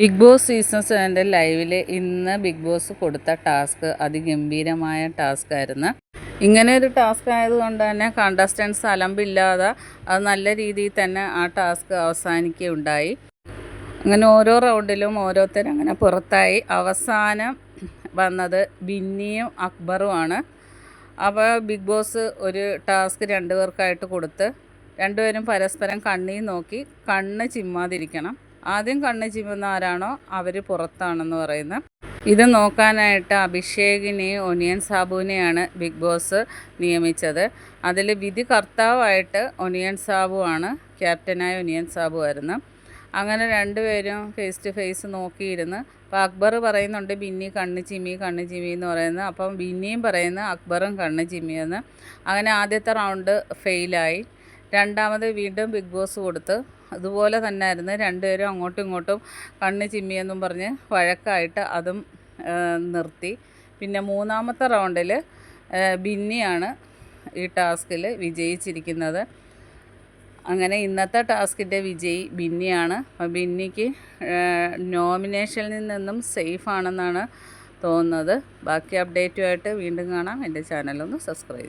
Big boss season 7 ലൈവിൽ ഇന്ന് big boss കൊടുത്ത ടാസ്ക് അതിഗംഭീരമായ ടാസ്ക് ആയിരുന്നു. ഇങ്ങനെ ഒരു ടാസ്ക് ആയതുകൊണ്ട് തന്നെ കണ്ടസ്റ്റൻസ് അലമ്പില്ലാതെ അത് നല്ല രീതിയിൽ തന്നെ ആ ടാസ്ക് അവസാനിക്കുകയുണ്ടായി. അങ്ങനെ ഓരോ റൗണ്ടിലും ഓരോരുത്തർ അങ്ങനെ പുറത്തായി. അവസാനം വന്നത് ബിന്നിയും അക്ബറുമാണ്. അപ്പോൾ ബിഗ് ബോസ് ഒരു ടാസ്ക് രണ്ടുപേർക്കായിട്ട് കൊടുത്ത് രണ്ടുപേരും പരസ്പരം കണ്ണിൽ നോക്കി കണ്ണ് ചിമ്മാതിരിക്കണം. ആദ്യം കണ്ണ് ചിമ്മുന്ന ആരാണോ അവർ പുറത്താണെന്ന് പറയുന്നത്. ഇത് നോക്കാനായിട്ട് അഭിഷേകിനെയും ഒനിയൻ സാബുവിനെയാണ് ബിഗ് ബോസ് നിയമിച്ചത്. അതിൽ വിധി കർത്താവായിട്ട് ഒനിയൻ സാബു ആണ്, ക്യാപ്റ്റനായ ഒനിയൻ സാബു ആയിരുന്നു. അങ്ങനെ രണ്ടുപേരും ഫേസ് ടു ഫേസ് നോക്കിയിരുന്ന്. അപ്പോൾ അക്ബർ പറയുന്നുണ്ട് ബിന്നി കണ്ണ് ചിമ്മി എന്ന് പറയുന്നത്. അപ്പം ബിന്നിയും പറയുന്നു അക്ബറും കണ്ണ് ചിമ്മിയെന്ന്. അങ്ങനെ ആദ്യത്തെ റൗണ്ട് ഫെയിലായി. രണ്ടാമത് വീണ്ടും ബിഗ് ബോസ് കൊടുത്ത് അതുപോലെ തന്നെ ആയിരുന്നു. രണ്ടുപേരും അങ്ങോട്ടും ഇങ്ങോട്ടും കണ്ണ് ചിമ്മിയെന്നും പറഞ്ഞ് വഴക്കായിട്ട് അതും നിർത്തി. പിന്നെ മൂന്നാമത്തെ റൗണ്ടിൽ ബിന്നിയാണ് ഈ ടാസ്കിൽ വിജയിച്ചിരിക്കുന്നത്. അങ്ങനെ ഇന്നത്തെ ടാസ്കിൻ്റെ വിജയി ബിന്നിയാണ്. ബിന്നിക്ക് നോമിനേഷനിൽ നിന്നും സേഫ് ആണെന്നാണ് തോന്നുന്നത്. ബാക്കി അപ്ഡേറ്റുമായിട്ട് വീണ്ടും കാണാം. എൻ്റെ ചാനലൊന്ന് സബ്സ്ക്രൈബ് ചെയ്യും.